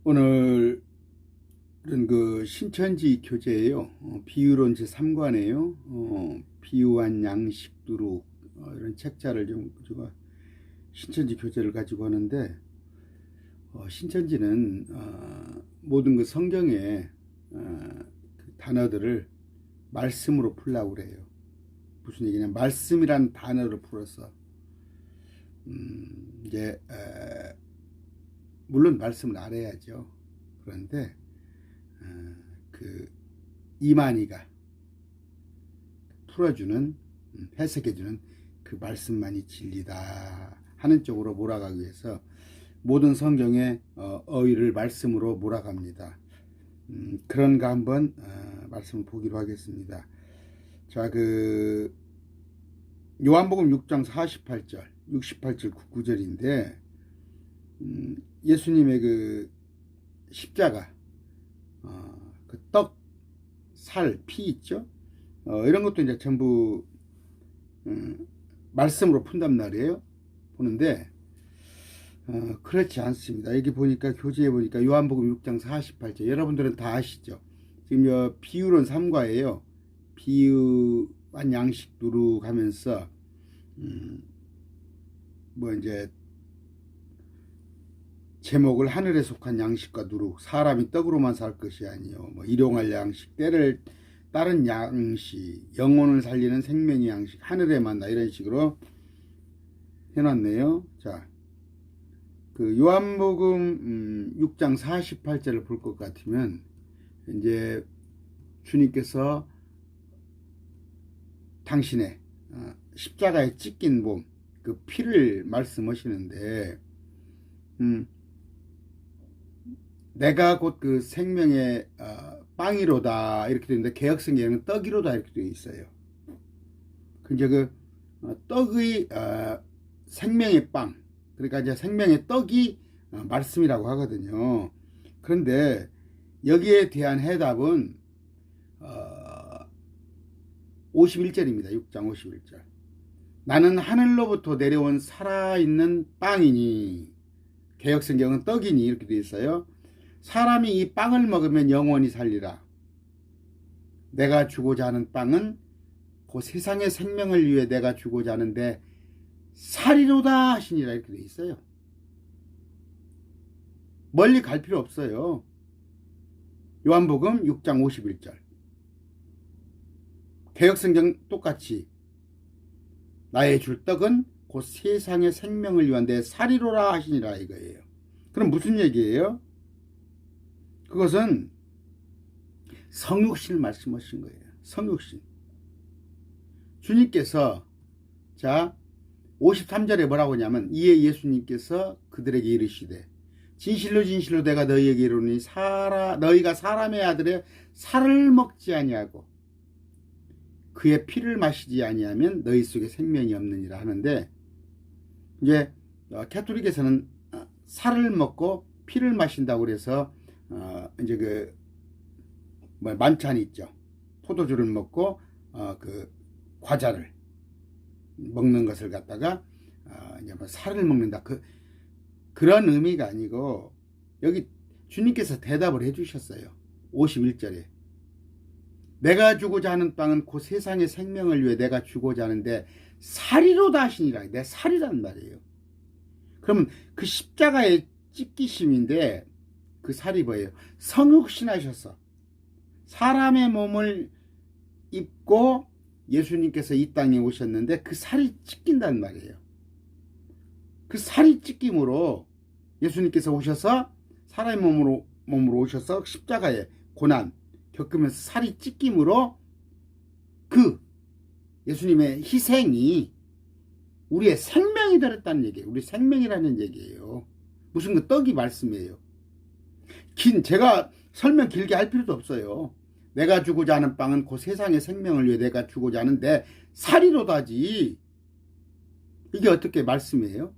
오늘은 그 신천지 교재예요. 비유론 제3관이에요. 비유한 양식 두루 이런 책자를 좀 제가 신천지 교재를 가지고 하는데 신천지는 모든 그 성경의 그 단어들을 말씀으로 풀라고 그래요. 무슨 얘기냐? 말씀이란 단어를 풀어서 이제 물론 말씀을 알아야죠. 그런데 그 이만희가 풀어주는 해석해주는 그 말씀만이 진리다 하는 쪽으로 몰아가기 위해서 모든 성경의 어휘를 말씀으로 몰아갑니다. 그런가 한번 말씀을 보기로 하겠습니다. 자, 그 요한복음 6장 48절, 68절, 99절인데 예수님의 그 십자가, 그 떡, 살, 피 있죠? 이런 것도 이제 전부 말씀으로 푼단 말이에요. 보는데 그렇지 않습니다. 여기 보니까 교재에 보니까 요한복음 6장 48절, 여러분들은 다 아시죠? 지금 비유론 3과예요. 비유한 양식 두루 가면서 뭐 이제 제목을 하늘에 속한 양식과 누룩, 사람이 떡으로만 살 것이 아니요 뭐 일용할 양식, 때를 따른 양식, 영혼을 살리는 생명의 양식, 하늘에 만나, 이런 식으로 해놨네요. 자, 그 요한복음 6장 48절을 볼 것 같으면 이제 주님께서 당신의 십자가에 찢긴 몸, 그 피를 말씀하시는데 내가 곧 그 생명의 빵이로다 이렇게 되는데, 개역성경에는 떡이로다 이렇게 되어 있어요. 이제 그 떡의 생명의 빵, 그러니까 이제 생명의 떡이 말씀이라고 하거든요. 그런데 여기에 대한 해답은 51절입니다. 6장 51절. 나는 하늘로부터 내려온 살아있는 빵이니, 개역성경은 떡이니 이렇게 되어 있어요. 사람이 이 빵을 먹으면 영원히 살리라. 내가 주고자 하는 빵은 그 세상의 생명을 위해 내가 주고자 하는데 살이로다 하시니라 이렇게 되어 있어요. 멀리 갈 필요 없어요. 요한복음 6장 51절. 개역성경 똑같이 나의 줄 떡은 그 세상의 생명을 위한 내 살이로라 하시니라 이거예요. 그럼 무슨 얘기예요? 그것은 성육신을 말씀하신 거예요. 성육신. 주님께서, 자, 53절에 뭐라고 하냐면, 이에 예수님께서 그들에게 이르시되 진실로 진실로 내가 너희에게 이르노니 너희가 사람의 아들의 살을 먹지 아니하고 그의 피를 마시지 아니하면 너희 속에 생명이 없느니라 하는데, 이제 캐톨릭에서는 살을 먹고 피를 마신다고 그래서 이제 그 만찬이 있죠. 포도주를 먹고 그 과자를 먹는 것을 갖다가 이제 뭐 살을 먹는다, 그런 의미가 아니고, 여기 주님께서 대답을 해주셨어요. 51절에 내가 주고자 하는 빵은 그 세상의 생명을 위해 내가 주고자 하는데 살이로다 하시니라. 내 살이란 말이에요. 그러면 그 십자가의 찢기심인데 그 살이 뭐예요? 성육신하셔서 사람의 몸을 입고 예수님께서 이 땅에 오셨는데 그 살이 찢긴단 말이에요. 그 살이 찢김으로 예수님께서 오셔서 사람의 몸으로 오셔서 십자가의 고난 겪으면서 살이 찢김으로 그 예수님의 희생이 우리의 생명이 되었다는 얘기예요. 우리 생명이라는 얘기예요. 무슨 그 떡이 말씀이에요. 제가 설명 길게 할 필요도 없어요. 내가 주고자 하는 빵은 그 세상의 생명을 위해 내가 주고자 하는데 살이로다지. 이게 어떻게 말씀이에요?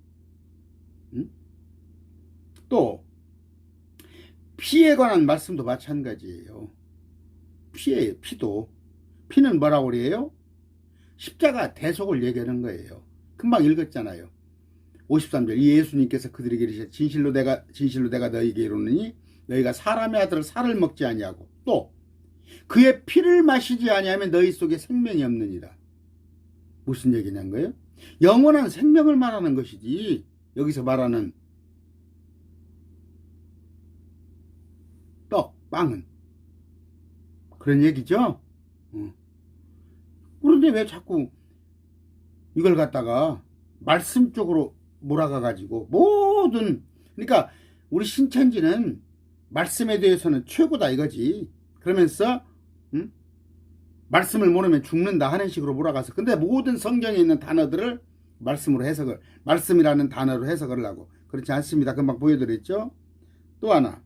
또 피에 관한 말씀도 마찬가지예요. 피예요. 피는 뭐라고 그래요? 십자가 대속을 얘기하는 거예요. 금방 읽었잖아요. 53절. 이 예수님께서 그들에게 이르시되 진실로 내가 너희에게 이르노니 너희가 사람의 아들을 살을 먹지 아니하고 또 그의 피를 마시지 아니하면 너희 속에 생명이 없느니라. 무슨 얘기냐는 거예요? 영원한 생명을 말하는 것이지 여기서 말하는 떡, 빵은 그런 얘기죠. 그런데 왜 자꾸 이걸 갖다가 말씀 쪽으로 몰아가 가지고 모든, 그러니까 우리 신천지는 말씀에 대해서는 최고다 이거지. 그러면서 말씀을 모르면 죽는다 하는 식으로 몰아가서, 근데 모든 성경에 있는 단어들을 말씀으로 해석을, 말씀이라는 단어로 해석을 하고 그렇지 않습니다. 금방 보여드렸죠. 또 하나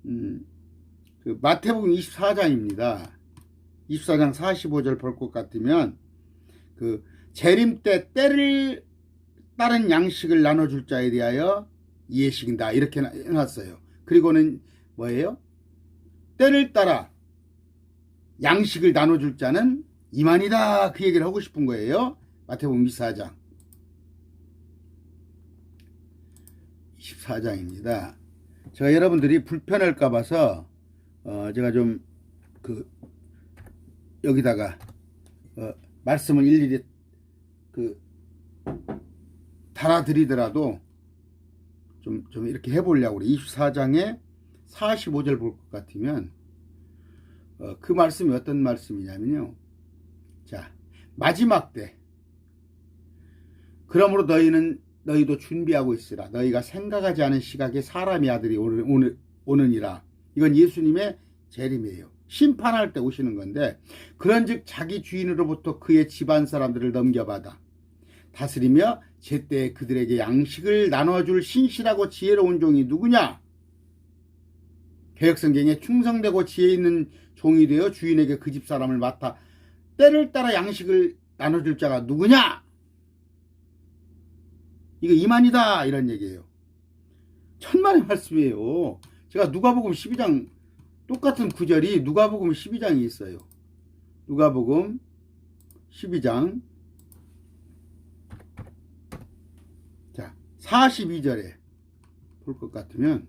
그 마태복음 24장입니다. 24장 45절 볼 것 같으면 그 재림 때 때를 따른 양식을 나눠줄 자에 대하여 예식인다 이렇게 해놨어요. 그리고는 뭐예요? 때를 따라 양식을 나눠줄 자는 이만이다 그 얘기를 하고 싶은 거예요. 마태복음 24장입니다. 제가 여러분들이 불편할까 봐서 제가 좀 그 여기다가 말씀을 일일이 그 달아드리더라도 좀 이렇게 해보려고 그래. 24장에 45절 볼 것 같으면 그 말씀이 어떤 말씀이냐면요. 자, 마지막 때 그러므로 너희도 준비하고 있으라. 너희가 생각하지 않은 시각에 사람의 아들이 오느니라. 이건 예수님의 재림이에요. 심판할 때 오시는 건데, 그런즉 자기 주인으로부터 그의 집안 사람들을 넘겨받아 다스리며 제때 그들에게 양식을 나눠줄 신실하고 지혜로운 종이 누구냐? 개역성경에 충성되고 지혜 있는 종이 되어 주인에게 그 집 사람을 맡아 때를 따라 양식을 나눠줄 자가 누구냐? 이거 이만이다 이런 얘기예요. 천만의 말씀이에요. 제가 누가복음 12장 똑같은 구절이 누가복음 12장이 있어요. 누가복음 12장 자 42절에 볼 것 같으면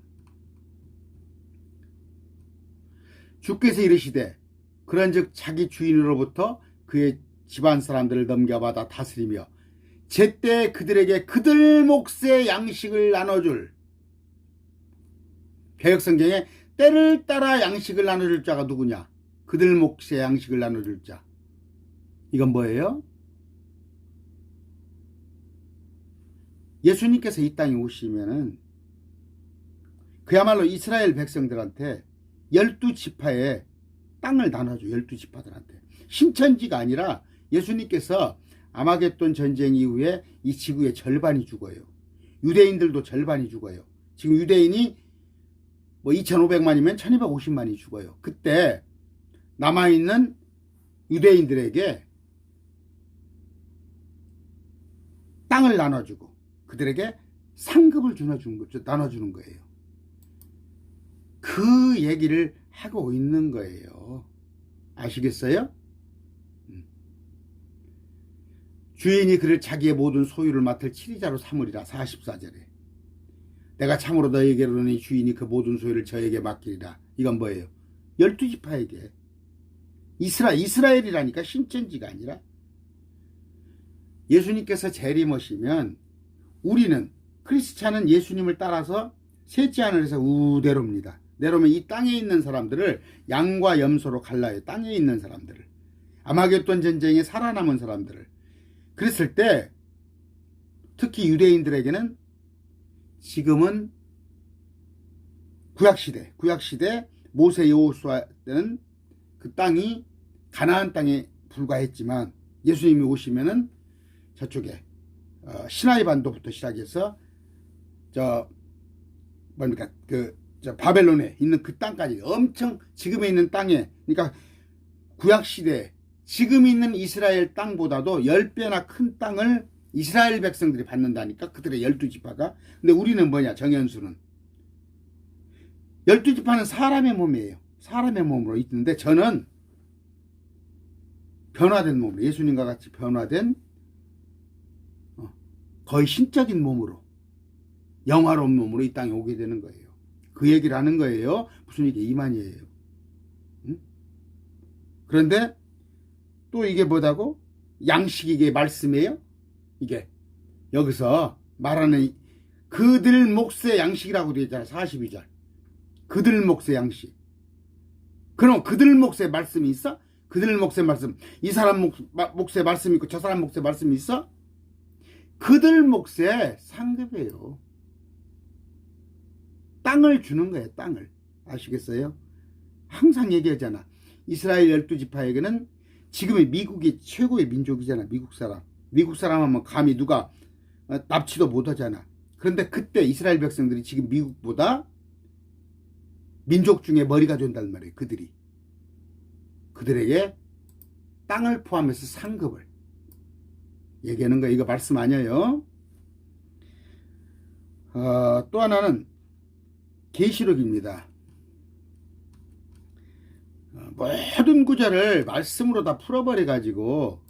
주께서 이르시되 그런즉 자기 주인으로부터 그의 집안 사람들을 넘겨받아 다스리며 제때 그들에게 그들 몫의 양식을 나눠줄, 개역성경에 때를 따라 양식을 나눠줄 자가 누구냐? 그들 몫의 양식을 나눠줄 자. 이건 뭐예요? 예수님께서 이 땅에 오시면은 그야말로 이스라엘 백성들한테 12지파의 땅을 나눠줘. 12지파들한테. 신천지가 아니라 예수님께서 아마겟돈 전쟁 이후에 이 지구의 절반이 죽어요. 유대인들도 절반이 죽어요. 지금 유대인이 뭐 2,500만이면 1,250만이 죽어요. 그때 남아있는 유대인들에게 땅을 나눠주고 그들에게 상급을 나눠주는 거예요. 그 얘기를 하고 있는 거예요. 아시겠어요? 주인이 그를 자기의 모든 소유를 맡을 치리자로 삼으리라. 44절에 내가 참으로 너에게로 오니 주인이 그 모든 소유를 저에게 맡기리라. 이건 뭐예요? 12지파에게. 이스라엘이라니까 신천지가 아니라. 예수님께서 재림하시면 우리는 크리스찬은 예수님을 따라서 셋째 하늘에서 우대로입니다. 내려오면 이 땅에 있는 사람들을 양과 염소로 갈라요. 땅에 있는 사람들을. 아마겟돈 전쟁에 살아남은 사람들을. 그랬을 때 특히 유대인들에게는 지금은 구약시대 모세 여호수아 때는 그 땅이 가나안 땅에 불과했지만 예수님이 오시면은 저쪽에 시나이 반도부터 시작해서 바벨론에 있는 그 땅까지 엄청 지금에 있는 땅에, 그러니까 구약시대 지금 있는 이스라엘 땅보다도 10배나 큰 땅을 이스라엘 백성들이 받는다니까, 그들의 12지파가. 근데 우리는 뭐냐, 정현수는 12지파는 사람의 몸이에요. 사람의 몸으로 있는데 저는 변화된 몸으로, 예수님과 같이 변화된 거의 신적인 몸으로, 영화로운 몸으로 이 땅에 오게 되는 거예요. 그 얘기를 하는 거예요. 무슨 이게 이만희예요. 응? 그런데 또 이게 뭐다고? 양식 이게 말씀이에요? 이게 여기서 말하는 그들 몫의 양식이라고 되어 있잖아요. 42절. 그들 몫의 양식. 그럼 그들 몫의 말씀이 있어? 그들 몫의 말씀. 이 사람 몫의 말씀이 있고 저 사람 몫의 말씀이 있어? 그들 몫의 상급이에요. 땅을 주는 거예요. 땅을. 아시겠어요? 항상 얘기하잖아. 이스라엘 12지파에게는 지금의 미국이 최고의 민족이잖아. 미국 사람. 미국 사람 하면 감히 누가 납치도 못하잖아. 그런데 그때 이스라엘 백성들이 지금 미국보다 민족 중에 머리가 된단 말이에요. 그들에게 땅을 포함해서 상급을 얘기하는 거. 이거 말씀 아니에요. 또 하나는 계시록입니다. 모든 구절을 말씀으로 다 풀어버려 가지고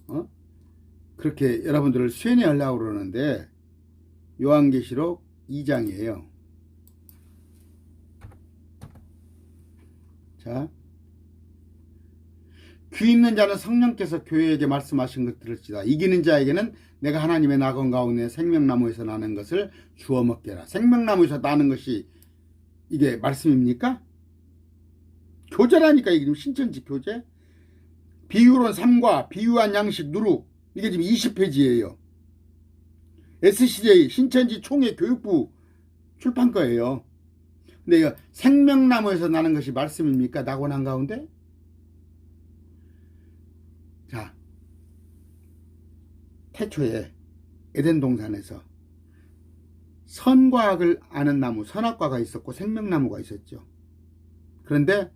그렇게 여러분들을 쇠뇌하려고 그러는데 요한계시록 2장이에요. 자, 귀 있는 자는 성령께서 교회에게 말씀하신 것 들을지다. 이기는 자에게는 내가 하나님의 낙원 가운데 생명나무에서 나는 것을 주워 먹게 하라. 생명나무에서 나는 것이 이게 말씀입니까? 교제라니까. 이게 지금 신천지 교제. 비유론 3과 비유한 양식 누룩. 이게 지금 20페이지예요. SCJ 신천지 총회 교육부 출판 거예요. 근데 이거 생명나무에서 나는 것이 말씀입니까? 낙원 한가운데? 자, 태초에 에덴 동산에서 선과학을 아는 나무, 선악과가 있었고 생명나무가 있었죠. 그런데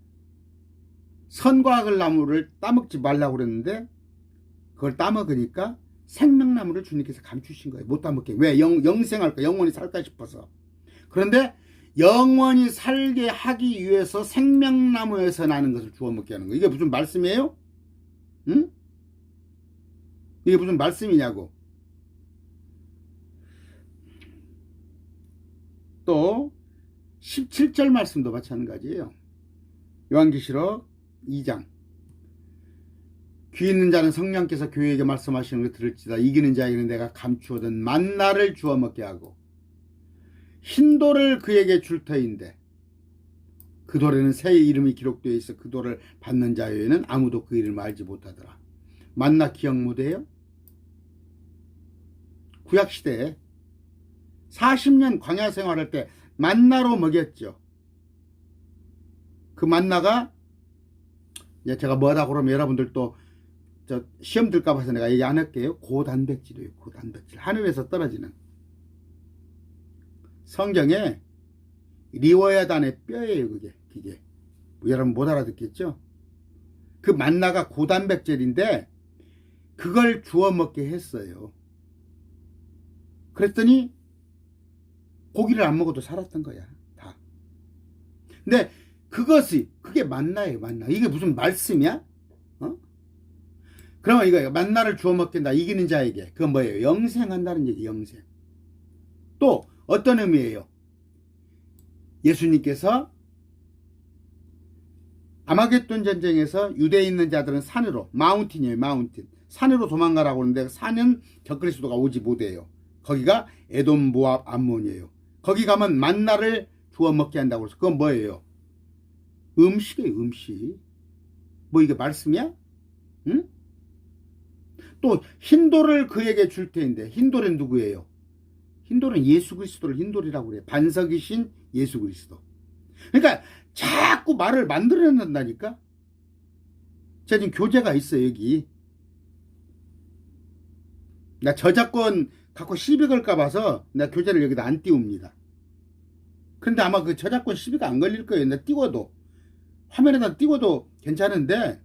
선과학을 나무를 따먹지 말라고 그랬는데 그걸 따먹으니까 생명나무를 주님께서 감추신 거예요. 못 따먹게. 왜? 영생할까? 영원히 살까 싶어서. 그런데 영원히 살게 하기 위해서 생명나무에서 나는 것을 주워 먹게 하는 거예요. 이게 무슨 말씀이에요? 응? 이게 무슨 말씀이냐고. 또 17절 말씀도 마찬가지예요. 요한계시록 2장. 귀 있는 자는 성령께서 교회에게 말씀하시는 걸 들을지다. 이기는 자에게는 내가 감추어둔 만나를 주워 먹게 하고 흰돌을 그에게 줄 터인데 그 돌에는 새 이름이 기록되어 있어 그 돌을 받는 자 외에는 아무도 그 이름을 알지 못하더라. 만나 기억 못해요? 구약시대에 40년 광야 생활할 때 만나로 먹였죠. 그 만나가 제가 뭐다 그러면 여러분들 또 시험 들까 봐서 내가 얘기 안 할게요. 고단백질이에요. 고단백질. 하늘에서 떨어지는. 성경에 리워야단의 뼈예요. 그게. 여러분 못 알아듣겠죠? 그 만나가 고단백질인데 그걸 주워 먹게 했어요. 그랬더니 고기를 안 먹어도 살았던 거야. 다. 근데 그게 만나예요. 만나. 이게 무슨 말씀이야? 그러면 이거 만나를 주워 먹겠다. 이기는 자에게. 그건 뭐예요? 영생한다는 얘기. 영생. 또 어떤 의미예요? 예수님께서 아마겟돈 전쟁에서 유대에 있는 자들은 산으로, 마운틴이에요. 마운틴. 산으로 도망가라고 하는데 산은 적그리스도가 오지 못해요. 거기가 에돔, 모압, 암몬이에요. 거기 가면 만나를 주워 먹게 한다고 해서 그건 뭐예요? 음식이에요. 음식. 뭐 이게 말씀이야? 응? 또 흰돌을 그에게 줄 테인데 흰돌은 누구예요? 흰돌은 예수 그리스도를 흰돌이라고 그래요. 반석이신 예수 그리스도. 그러니까 자꾸 말을 만들어낸다니까. 제가 지금 교재가 있어 여기. 나 저작권 갖고 시비 걸까 봐서 나 교재를 여기다 안 띄웁니다. 근데 아마 그 저작권 시비가 안 걸릴 거예요. 나 띄워도 화면에다 띄워도 괜찮은데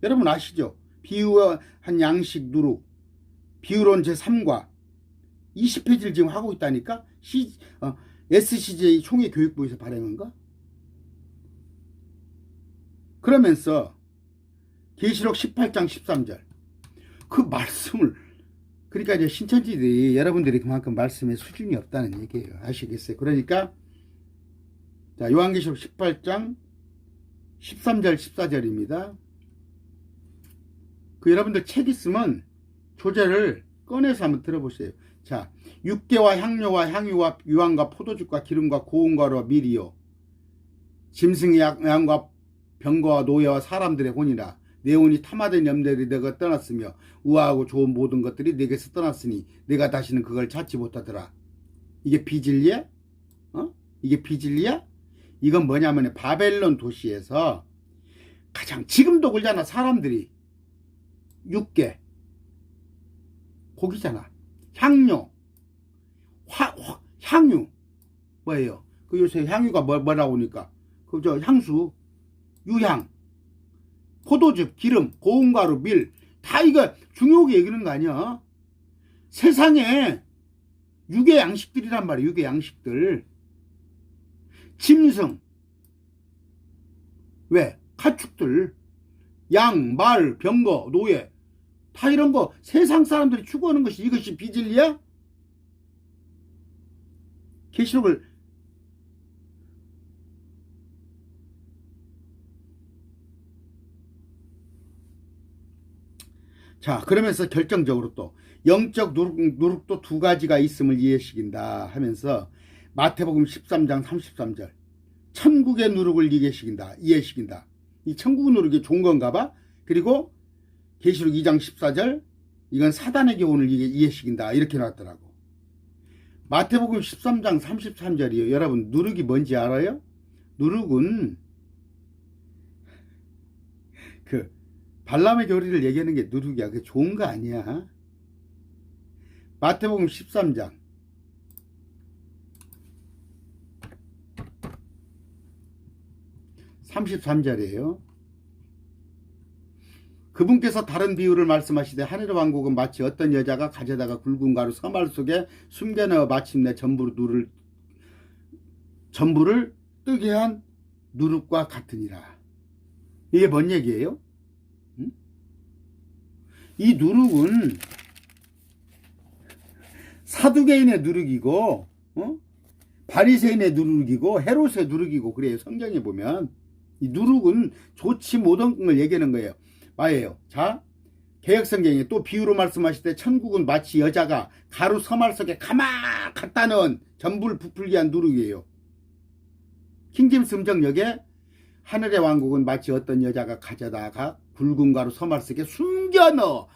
여러분 아시죠? 비유한 양식 누룩 비유론 제3과 20페이지를 지금 하고 있다니까. SCJ 총회 교육부에서 발행한 거. 그러면서 계시록 18장 13절 그 말씀을 그러니까 이제 신천지들이 여러분들이 그만큼 말씀의 수준이 없다는 얘기예요. 아시겠어요? 그러니까 자, 요한계시록 18장 13절 14절입니다. 그 여러분들 책 있으면 조제를 꺼내서 한번 들어보세요. 자, 육개와 향료와 향유와 유황과 포도즙과 기름과 고운가루와 밀이요 짐승의 양과 병거와 노예와 사람들의 혼이라 내 혼이 탐하던 염려들이 내가 떠났으며 우아하고 좋은 모든 것들이 내게서 떠났으니 내가 다시는 그걸 찾지 못하더라. 이게 비진리야? 이게 비진리야? 이건 뭐냐면 바벨론 도시에서 가장 지금도 그러잖아. 사람들이 육개 고기잖아. 향료 향유 뭐예요? 그 요새 향유가 뭐라고 하니까 그 저 향수 유향 포도즙 기름 고운가루 밀 다 이거 중요하게 얘기하는 거 아니야? 세상에 육의 양식들이란 말이야. 육의 양식들 짐승 왜? 가축들 양, 말, 병거, 노예 다 이런 거 세상 사람들이 추구하는 것이 이것이 비진리야? 계시록을 자 그러면서 결정적으로 또 영적 누룩도 두 가지가 있음을 이해시킨다 하면서 마태복음 13장 33절 천국의 누룩을 이해시킨다. 이 천국의 누룩이 좋은 건가 봐. 그리고 계시록 2장 14절 이건 사단의 교훈을 이해시킨다 이렇게 나왔더라고. 마태복음 13장 33절이요. 여러분 누룩이 뭔지 알아요? 누룩은 그 발람의 교리를 얘기하는 게 누룩이야. 그게 좋은 거 아니야. 마태복음 13장 33절이에요. 그분께서 다른 비유를 말씀하시되 하늘의 왕국은 마치 어떤 여자가 가져다가 굵은 가루 서말 속에 숨겨넣어 마침내 전부를 뜨게 한 누룩과 같으니라. 이게 뭔 얘기예요? 이 누룩은 사두개인의 누룩이고 바리새인의 누룩이고 헤롯의 누룩이고 그래요. 성경에 보면 이 누룩은 좋지 못한 걸 얘기하는 거예요. 뭐예요? 자, 개역성경에 또 비유로 말씀하실 때 천국은 마치 여자가 가루 서말 속에 가만 갖다 넣은 전부를 부풀게 한 누룩이에요. 킹제임스 음정역에 하늘의 왕국은 마치 어떤 여자가 가져다가 굵은 가루 서말 속에 숨겨넣어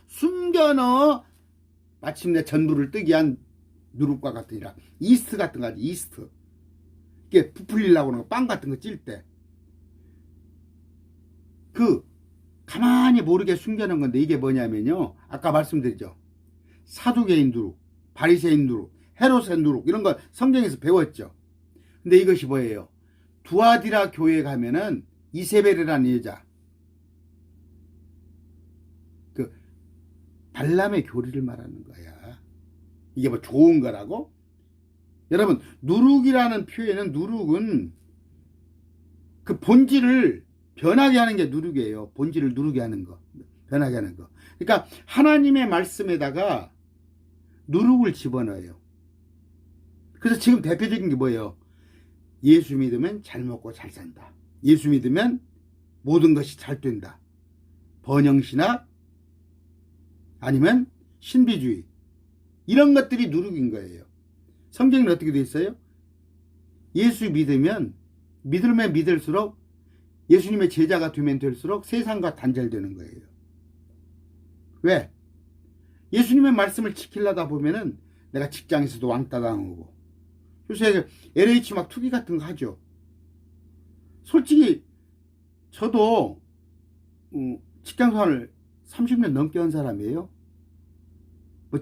마침내 전부를 뜨게 한 누룩과 같으니라. 이스트 같은 거지. 이스트 이게 부풀리려고 하는 거, 빵 같은 거 찔 때 그 가만히 모르게 숨겨놓은 건데 이게 뭐냐면요. 아까 말씀드렸죠. 사두개인 누룩, 바리새인 누룩, 헤롯의 누룩 이런 거 성경에서 배웠죠. 근데 이것이 뭐예요? 두아디라 교회에 가면은 이세벨이라는 여자 그 발람의 교리를 말하는 거야. 이게 뭐 좋은 거라고? 여러분 누룩이라는 표현은 누룩은 그 본질을 변하게 하는 게 누룩이에요. 본질을 누르게 하는 거, 변하게 하는 거. 그러니까 하나님의 말씀에다가 누룩을 집어넣어요. 그래서 지금 대표적인 게 뭐예요? 예수 믿으면 잘 먹고 잘 산다. 예수 믿으면 모든 것이 잘 된다. 번영신학 아니면 신비주의 이런 것들이 누룩인 거예요. 성경은 어떻게 되어 있어요? 예수 믿으면 믿을수록 예수님의 제자가 되면 될수록 세상과 단절되는 거예요. 왜? 예수님의 말씀을 지키려다 보면은 내가 직장에서도 왕따 당하고 요새 LH 막 투기 같은 거 하죠. 솔직히 저도 직장 생활을 30년 넘게 한 사람이에요. 뭐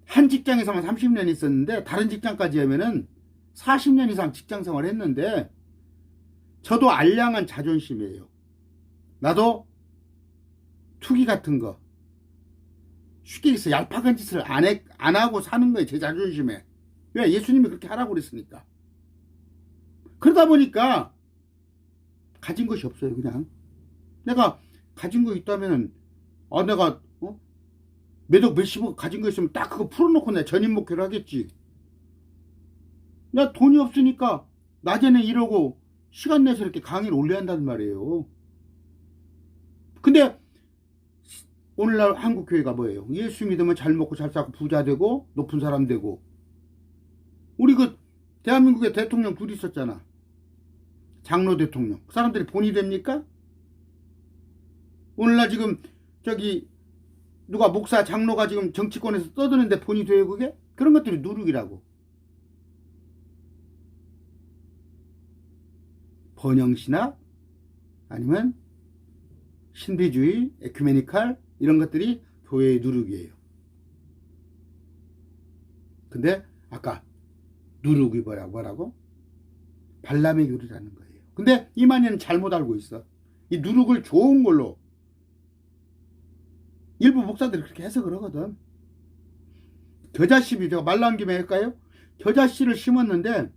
한 직장에서만 30년 있었는데 다른 직장까지 하면은 40년 이상 직장 생활을 했는데 저도 알량한 자존심이에요. 나도 투기 같은 거 쉽게 얘기해서 얄팍한 짓을 안 하고 사는 거예요. 제 자존심에. 왜? 예수님이 그렇게 하라고 그랬으니까. 그러다 보니까 가진 것이 없어요. 그냥 내가 가진 거 있다면 내가 몇억 몇십억 가진 거 있으면 딱 그거 풀어놓고 내가 전임 목회를 하겠지. 나 돈이 없으니까 낮에는 이러고 시간 내서 이렇게 강의를 올려야 한단 말이에요. 근데 오늘날 한국교회가 뭐예요? 예수 믿으면 잘 먹고 잘 살고 부자 되고 높은 사람 되고. 우리 그 대한민국에 대통령 둘이 있었잖아. 장로 대통령. 그 사람들이 본이 됩니까? 오늘날 지금 저기 누가 목사 장로가 지금 정치권에서 떠드는데 본이 돼요 그게? 그런 것들이 누룩이라고. 번영신학 아니면 신비주의, 에큐메니칼 이런 것들이 교회의 누룩이에요. 근데 아까 누룩이 뭐라고? 발람의 교리라는 거예요. 근데 이만희는 잘못 알고 있어. 이 누룩을 좋은 걸로 일부 목사들이 그렇게 해석을 하거든. 겨자씨비 제가 말 나온 김에 할까요? 겨자씨를 심었는데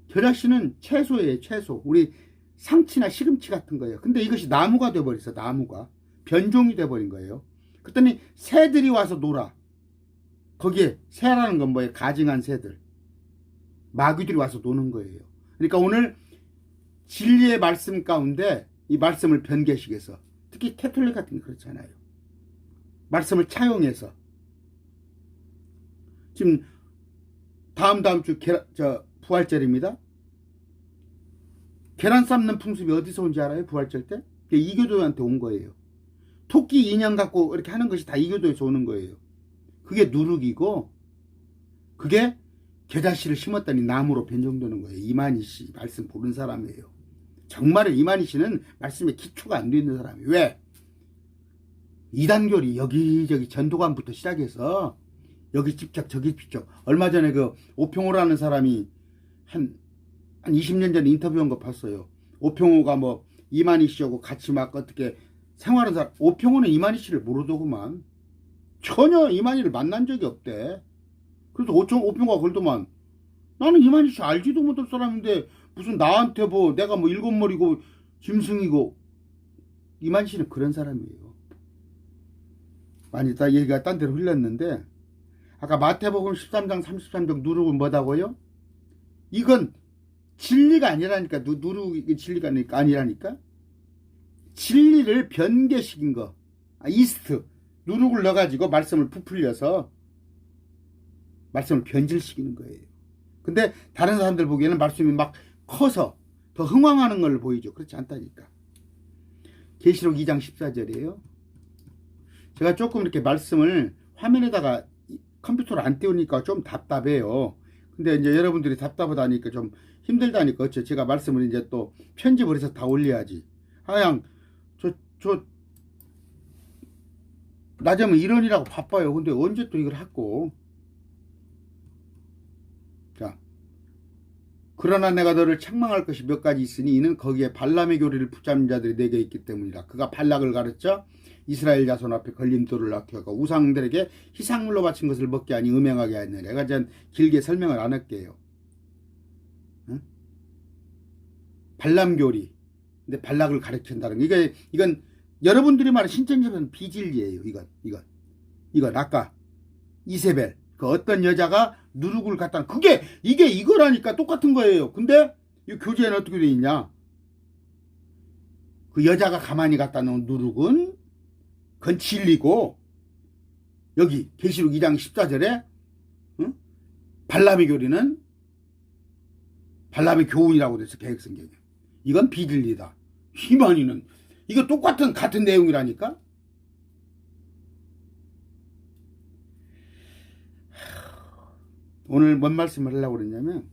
겨자씨는 채소예요. 채소. 우리 상치나 시금치 같은 거예요. 근데 이것이 나무가 돼버렸어. 나무가. 변종이 돼버린 거예요. 그랬더니 새들이 와서 놀아. 거기에 새라는 건 뭐예요? 가증한 새들. 마귀들이 와서 노는 거예요. 그러니까 오늘 진리의 말씀 가운데 이 말씀을 변개식해서 특히 캐톨릭 같은 게 그렇잖아요. 말씀을 차용해서 지금 다음 주 부활절입니다. 계란 삶는 풍습이 어디서 온지 알아요? 부활절 때? 이교도한테 온 거예요. 토끼 인형 갖고 이렇게 하는 것이 다 이교도에서 오는 거예요. 그게 누룩이고 그게 겨자씨를 심었더니 나무로 변종되는 거예요. 이만희 씨 말씀 보는 사람이에요. 정말 이만희 씨는 말씀에 기초가 안 돼 있는 사람이에요. 왜? 이단교리 여기저기 전도관부터 시작해서 여기 집착 저기 집착. 얼마 전에 그 오평호라는 사람이 한 20년 전에 인터뷰한 거 봤어요. 오평호가 뭐 이만희 씨하고 같이 막 어떻게 생활하는 사람. 오평호는 이만희 씨를 모르더구만. 전혀 이만희를 만난 적이 없대. 그래서 오평호가 그러더만 나는 이만희 씨 알지도 못할 사람인데 무슨 나한테 뭐 내가 뭐 일곱머리고 짐승이고. 이만희 씨는 그런 사람이에요. 많이 다 얘기가 딴 데로 흘렀는데 아까 마태복음 13장 33절 누룩은 뭐다고요? 이건 진리가 아니라니까. 누룩이 진리가 아니라니까. 진리를 변개시킨 거. 이스트 누룩을 넣어가지고 말씀을 부풀려서 말씀을 변질시키는 거예요. 근데 다른 사람들 보기에는 말씀이 막 커서 더 흥황하는 걸 보이죠. 그렇지 않다니까. 계시록 2장 14절이에요. 제가 조금 이렇게 말씀을 화면에다가 컴퓨터를 안 띄우니까 좀 답답해요. 근데 이제 여러분들이 답답하다니까 좀 힘들다니까 어째 제가 말씀을 이제 또 편집을 해서 다 올려야지. 그냥 낮에면 일원이라고 바빠요. 근데 언제 또 이걸 하고. 자, 그러나 내가 너를 책망할 것이 몇 가지 있으니 이는 거기에 발람의 교리를 붙잡는 자들이 내게 있기 때문이라. 그가 발락을 가르쳐 이스라엘 자손 앞에 걸림돌을 낳게 하고 우상들에게 희생물로 바친 것을 먹게 하니 음행하게 하느니라. 내가 전 길게 설명을 안 할게요. 응? 발람 교리. 근데 발락을 가르친다는 게 이건 여러분들이 말하는 신천지는 비진리예요. 이건 아까 이세벨 그 어떤 여자가 누룩을 갖다 이게 이거라니까 똑같은 거예요. 근데 이 교재에는 어떻게 돼 있냐? 그 여자가 가만히 갖다 놓은 누룩은 그건 진리고 여기 계시록 2장 14절에 응? 발람의 교리는 발람의 교훈이라고 돼서 개혁성경에 이건 비진리다. 희만이는 이거 같은 내용이라니까. 오늘 뭔 말씀을 하려고 그랬냐면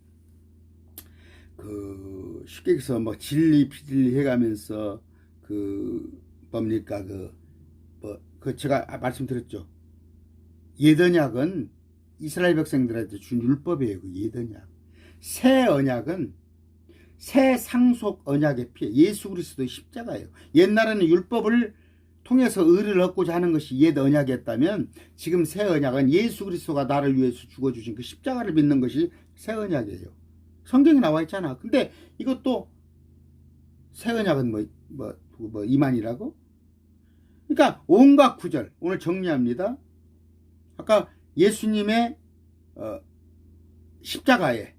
그 쉽게 해서 뭐 진리 비진리 해가면서 그 뭡니까 그 제가 말씀드렸죠. 예언약은 이스라엘 백성들한테 준 율법이에요. 그 예언약. 새 언약은 새 상속 언약의 피, 예수 그리스도의 십자가예요. 옛날에는 율법을 통해서 의를 얻고자 하는 것이 옛 언약이었다면 지금 새 언약은 예수 그리스도가 나를 위해서 죽어주신 그 십자가를 믿는 것이 새 언약이에요. 성경에 나와 있잖아. 근데 이것도 새 언약은 이만이라고? 그러니까 온갖 구절 오늘 정리합니다. 아까 예수님의 십자가에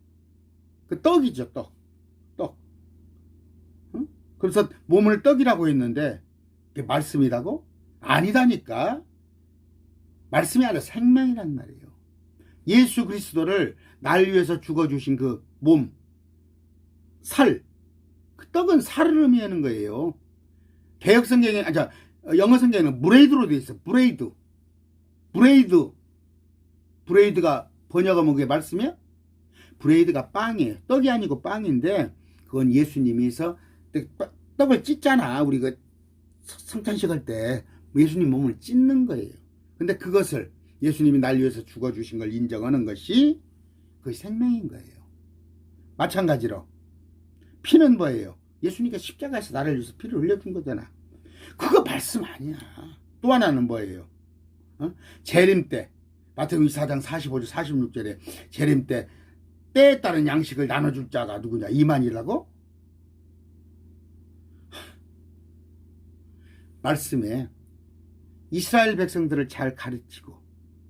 그 떡이죠, 떡. 떡. 응? 그래서 몸을 떡이라고 했는데 그게 말씀이라고? 아니다니까. 말씀이 아니라 생명이란 말이에요. 예수 그리스도를 날 위해서 죽어주신 그 몸, 살, 그 떡은 살을 의미하는 거예요. 개혁 성경에, 영어 성경에는 브레이드로 되어 있어. 브레이드가 번역하면 그게 말씀이야? 브레이드가 빵이에요. 떡이 아니고 빵인데 그건 예수님이서 떡을 찢잖아. 우리 그 성탄식 할 때 예수님 몸을 찢는 거예요. 근데 그것을 예수님이 날 위해서 죽어주신 걸 인정하는 것이 그것이 생명인 거예요. 마찬가지로 피는 뭐예요? 예수님께서 십자가에서 나를 위해서 피를 흘려준 거잖아. 그거 말씀 아니야. 또 하나는 뭐예요? 재림 때 마태복음 24장 45절 46절에 재림 때 때에 따른 양식을 나눠줄 자가 누구냐? 이만이라고? 말씀에 이스라엘 백성들을 잘 가르치고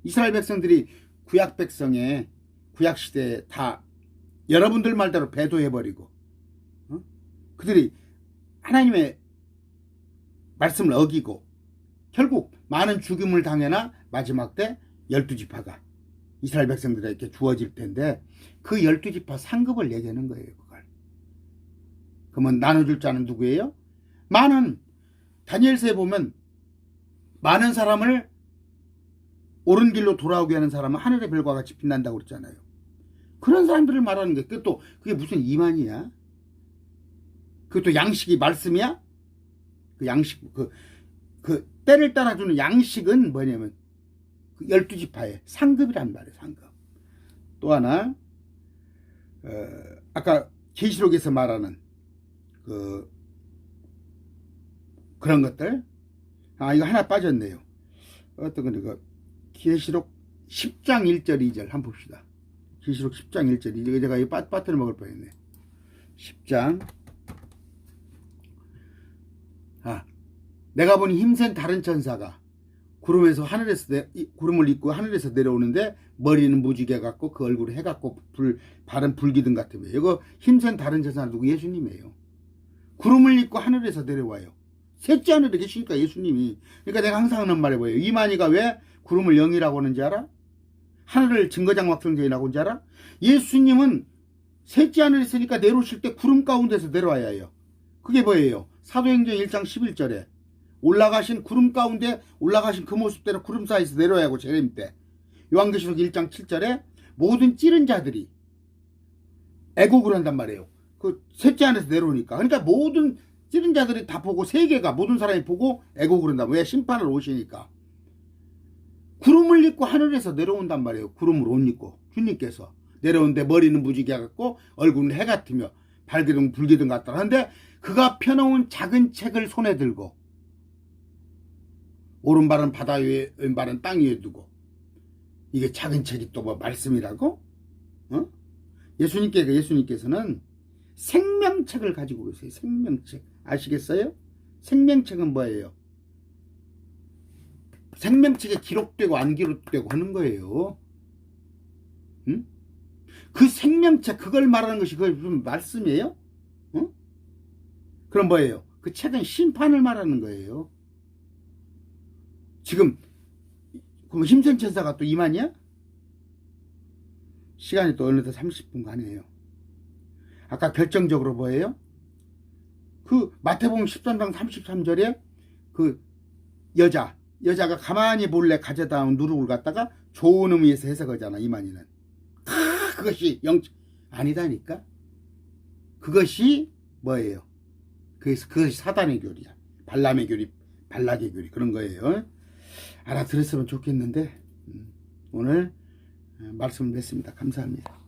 이스라엘 백성들이 구약 백성의 구약 시대에 다 여러분들 말대로 배도해버리고 그들이 하나님의 말씀을 어기고 결국 많은 죽임을 당해나 마지막 때 12지파가 이스라엘 백성들에게 주어질 텐데 그 12지파 상급을 얘기하는 거예요. 그걸. 그러면 나눠줄 자는 누구예요? 많은 다니엘서에 보면 많은 사람을 옳은 길로 돌아오게 하는 사람은 하늘의 별과 같이 빛난다고 그랬잖아요. 그런 사람들을 말하는 게 그게 무슨 이만이야? 그것도 양식이 말씀이야? 그 양식 그 때를 따라주는 양식은 뭐냐면 그 12지파의 상급이란 말이에요. 상급. 또 하나 아까 계시록에서 말하는 그런 것들. 이거 하나 빠졌네요. 어떤 건 이거 계시록 10장 1절 2절 한번 봅시다. 계시록 10장 1절 2절 제가 이 빠트려 먹을 뻔했네. 10장 내가 보니 힘센 다른 천사가 구름을 입고 하늘에서 내려오는데 머리는 무지개 같고 그 얼굴이 해 같고 발은 불기둥 같으며 이거 힘센 다른 천사는 누구? 예수님이에요. 구름을 입고 하늘에서 내려와요. 셋째 하늘에 계시니까 예수님이. 그러니까 내가 항상 하는 말이 뭐예요? 이만희가 왜 구름을 영이라고 하는지 알아? 하늘을 증거장막성전이라고 하는지 알아? 예수님은 셋째 하늘에 있으니까 내려오실 때 구름 가운데서 내려와야 해요. 그게 뭐예요? 사도행전 1장 11절에 올라가신 구름 가운데 올라가신 그 모습대로 구름 사이에서 내려와야 하고 재림 때 요한계시록 1장 7절에 모든 찌른 자들이 애곡을 한단 말이에요. 그 셋째 하늘에서 내려오니까. 그러니까 모든 찌른 자들이 다 보고 세계가 모든 사람이 보고 애곡을 한다. 왜? 심판을 오시니까. 구름을 입고 하늘에서 내려온단 말이에요. 구름을 옷 입고 주님께서 내려오는데 머리는 무지개 같고 얼굴은 해 같으며 발기둥 불기둥 같더라. 하는데 그가 펴놓은 작은 책을 손에 들고 오른발은 바다 위에 왼발은 땅 위에 두고 이게 작은 책이 또 뭐 말씀이라고? 예수님께서는 생명책을 가지고 계세요. 생명책. 아시겠어요? 생명책은 뭐예요? 생명책에 기록되고 안 기록되고 하는 거예요. 그 생명책, 그걸 말하는 것이 그걸 무슨 말씀이에요? 그럼 뭐예요? 그 책은 심판을 말하는 거예요. 지금 힘센 천사가 또 이만이야? 시간이 또 어느덧 30분 가네요. 아까 결정적으로 뭐예요? 그 마태복음 13장 33절에 그 여자가 가만히 몰래 가져다 온 누룩을 갖다가 좋은 의미에서 해석하잖아. 이만희는 그것이 아니다니까. 그것이 뭐예요? 그것이 사단의 교리야. 발람의 교리, 발락의 교리, 그런 거예요. 알아들었으면 좋겠는데 오늘 말씀을 냈습니다. 감사합니다.